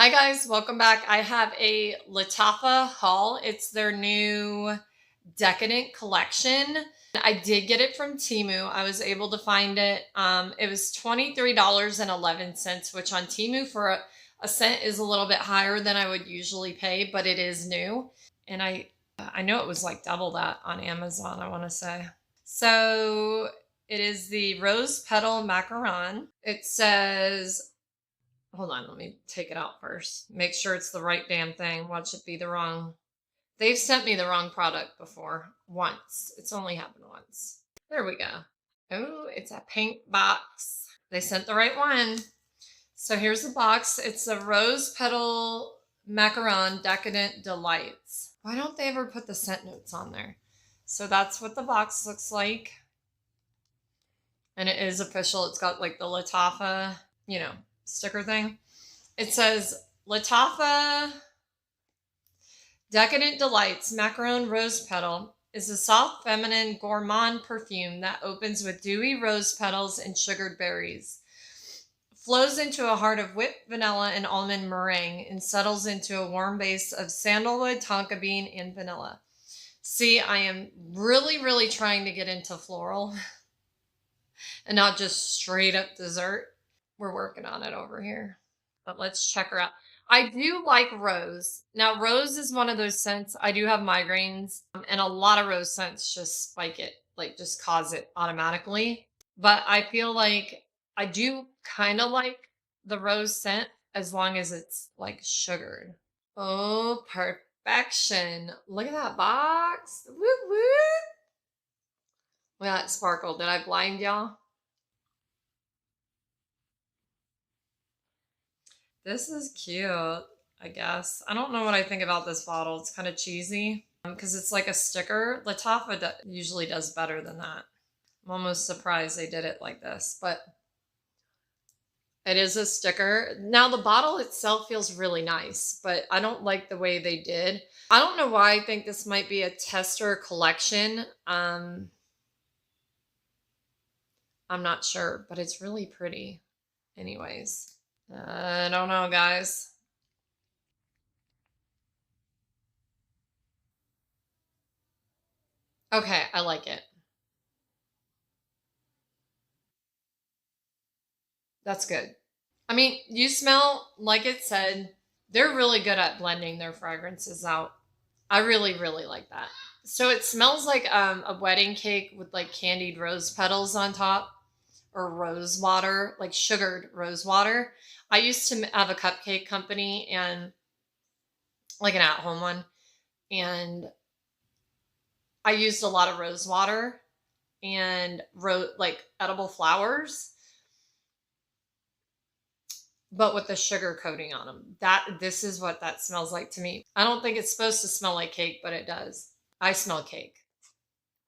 Hi guys, welcome back. I have a Lattafa haul. It's their new Decadent collection. I did get it from Temu. I was able to find it. It was $23.11, which on Temu for a cent is a little bit higher than I would usually pay, but it is new. And I know it was like double that on Amazon, I want to say. So it is the Rose Petal Macaron. It says, hold on, let me take it out first. Make sure it's the right damn thing. Watch it be the wrong. They've sent me the wrong product before. Once. It's only happened once. There we go. Oh, it's a pink box. They sent the right one. So here's the box. It's a Rose Petal Macaron Decadent Delights. Why don't they ever put the scent notes on there? So that's what the box looks like. And it is official. It's got like the Lattafa, sticker thing. It says Lattafa Decadent Delights Macaron Rose Petal is a soft feminine gourmand perfume that opens with dewy rose petals and sugared berries, flows into a heart of whipped vanilla and almond meringue, and settles into a warm base of sandalwood, tonka bean, and vanilla. See, I am really trying to get into floral and not just straight up dessert. We're working on it over here. But let's check her out. I do like rose. Now, rose is one of those scents. I do have migraines, and a lot of rose scents just spike it, like just cause it automatically. But I feel like I do kind of like the rose scent as long as it's like sugared. Oh, perfection. Look at that box. Woo woo. Look at that sparkle. Did I blind y'all? This is cute, I guess. I don't know what I think about this bottle. It's kind of cheesy because it's like a sticker. Lattafa usually does better than that. I'm almost surprised they did it like this, but it is a sticker. Now the bottle itself feels really nice, but I don't like the way they did. I don't know why I think this might be a tester collection. I'm not sure, but it's really pretty. Anyways, I don't know, guys. Okay, I like it. That's good. I mean, you smell, like it said, they're really good at blending their fragrances out. I really like that. So it smells like a wedding cake with like candied rose petals on top or rose water, like sugared rose water. I used to have a cupcake company and like an at-home one, and I used a lot of rose water and like edible flowers, but with the sugar coating on them. This is what that smells like to me. I don't think it's supposed to smell like cake, but it does. I smell cake.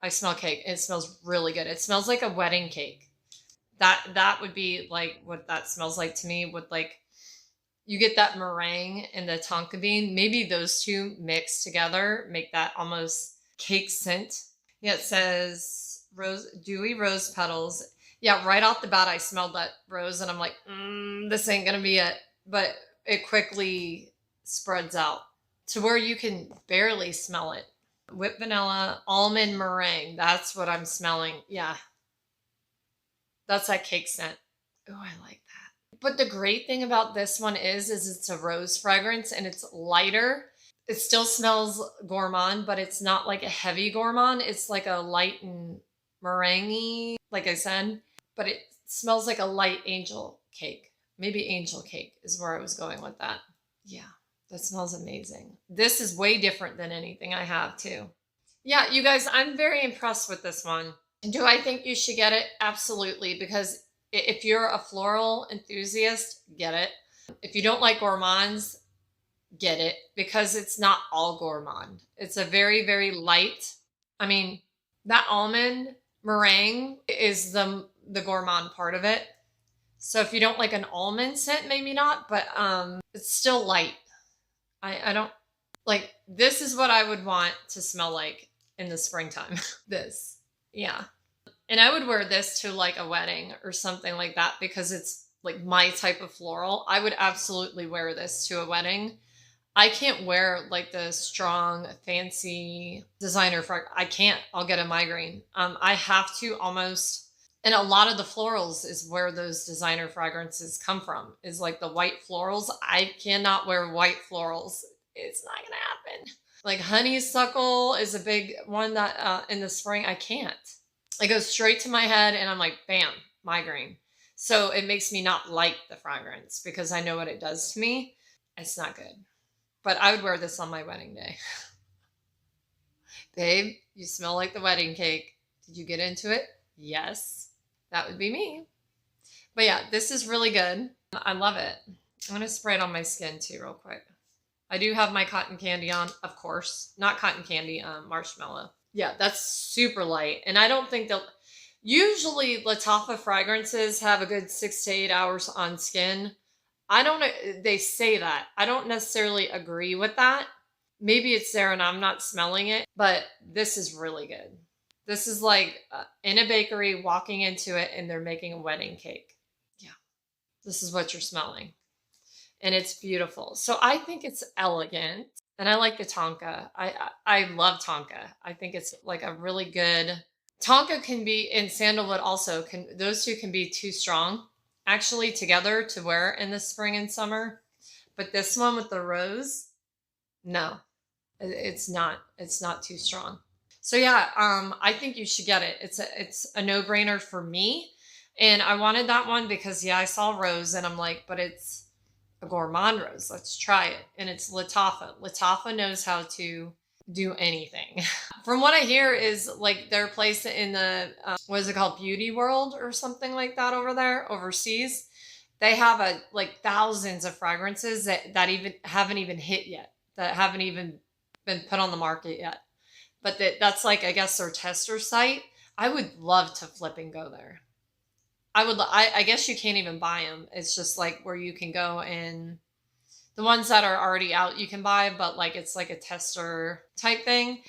I smell cake. It smells really good. It smells like a wedding cake. That would be like what that smells like to me, with like you get that meringue and the tonka bean. Maybe those two mixed together make that almost cake scent. Yeah, it says dewy rose petals. Yeah, right off the bat, I smelled that rose and I'm like, this ain't gonna be it. But it quickly spreads out to where you can barely smell it. Whipped vanilla, almond meringue. That's what I'm smelling. Yeah, that's that cake scent. Oh, I like that. But the great thing about this one is it's a rose fragrance and it's lighter. It still smells gourmand, but it's not like a heavy gourmand. It's like a light and meringue, like I said, but it smells like a light angel cake. Maybe angel cake is where I was going with that. Yeah, that smells amazing. This is way different than anything I have too. Yeah, you guys, I'm very impressed with this one. Do I think you should get it? Absolutely, because if you're a floral enthusiast, get it. If you don't like gourmands, get it, because it's not all gourmand. It's a very light. I mean, that almond meringue is the gourmand part of it. So if you don't like an almond scent, maybe not, but it's still light. I don't like, this is what I would want to smell like in the springtime. This. Yeah. And I would wear this to like a wedding or something like that because it's like my type of floral, I would absolutely wear this to a wedding. I can't wear like the strong, fancy designer fragrance. I can't. I'll get a migraine. I have to almost, and a lot of the florals is where those designer fragrances come from. Is like the white florals. I cannot wear white florals. It's not gonna happen. Like honeysuckle is a big one that in the spring I can't. It goes straight to my head, and I'm like, bam, migraine. So it makes me not like the fragrance because I know what it does to me. It's not good. But I would wear this on my wedding day. Babe, you smell like the wedding cake. Did you get into it? Yes. That would be me. But yeah, this is really good. I love it. I'm going to spray it on my skin too real quick. I do have my cotton candy on, of course. Not cotton candy, marshmallow. Yeah, that's super light. And I don't think they'll... Usually, Lattafa fragrances have a good 6 to 8 hours on skin. I don't know. They say that. I don't necessarily agree with that. Maybe it's there and I'm not smelling it, but this is really good. This is like in a bakery, walking into it, and they're making a wedding cake. Yeah. This is what you're smelling. And it's beautiful. So I think it's elegant. And I like the Tonka. I love Tonka. I think it's like a really good... Tonka can be, and sandalwood also, those two can be too strong actually together to wear in the spring and summer. But this one with the rose, no, it's not too strong. So yeah, I think you should get it. It's a no-brainer for me. And I wanted that one because yeah, I saw rose and I'm like, but it's a Gourmand rose. Let's try it. And it's Lattafa. Lattafa knows how to do anything. From what I hear is like their place in the, what is it called? Beauty World or something like that over there, overseas. They have like thousands of fragrances that even haven't even hit yet, that haven't even been put on the market yet. But that's like, I guess, their tester site. I would love to flip and go there. I guess you can't even buy them. It's just like where you can go, and the ones that are already out you can buy, but like it's like a tester type thing.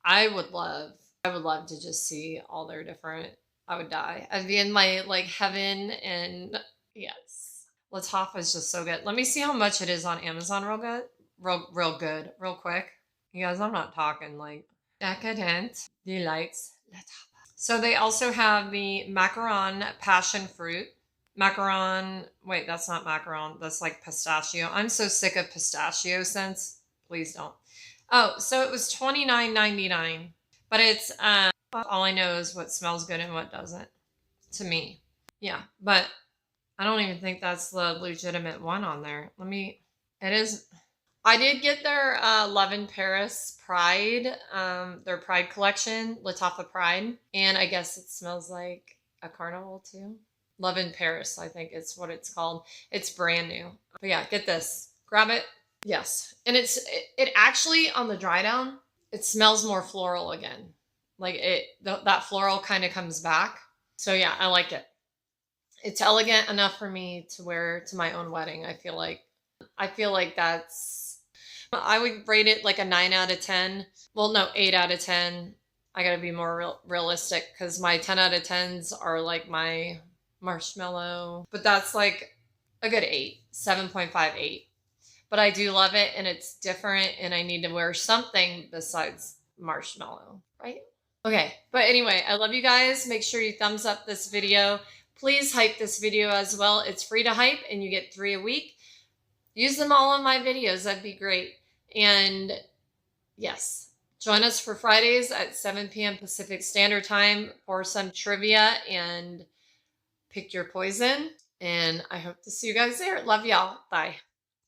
I would love to just see all their different... I would die. I'd be in my like heaven, and yes. Lattafa is just so good. Let me see how much it is on Amazon real good. Real good. Real quick. You guys, I'm not talking like... Decadent Delights Lattafa. So they also have the macaron passion fruit. Macaron, wait, that's not macaron. That's like pistachio. I'm so sick of pistachio scents. Please don't. Oh, so it was $29.99. But it's, all I know is what smells good and what doesn't. To me. Yeah, but I don't even think that's the legitimate one on there. It is... I did get their Love in Paris Pride, their Pride collection, Lattafa Pride. And I guess it smells like a carnival too. Love in Paris, I think it's what it's called. It's brand new. But yeah, get this. Grab it. Yes. And it actually, on the dry down, it smells more floral again. Like that floral kind of comes back. So yeah, I like it. It's elegant enough for me to wear to my own wedding. I feel like that's... I would rate it like a 9 out of 10. Well, no, 8 out of 10. I got to be more realistic because my 10 out of 10s are like my marshmallow. But that's like a good 8, 7.58. But I do love it, and it's different, and I need to wear something besides marshmallow, right? Okay, but anyway, I love you guys. Make sure you thumbs up this video. Please hype this video as well. It's free to hype, and you get 3 a week. Use them all on my videos. That'd be great. And yes, join us for Fridays at 7 p.m. Pacific Standard Time for some trivia and pick your poison. And I hope to see you guys there. Love y'all. Bye.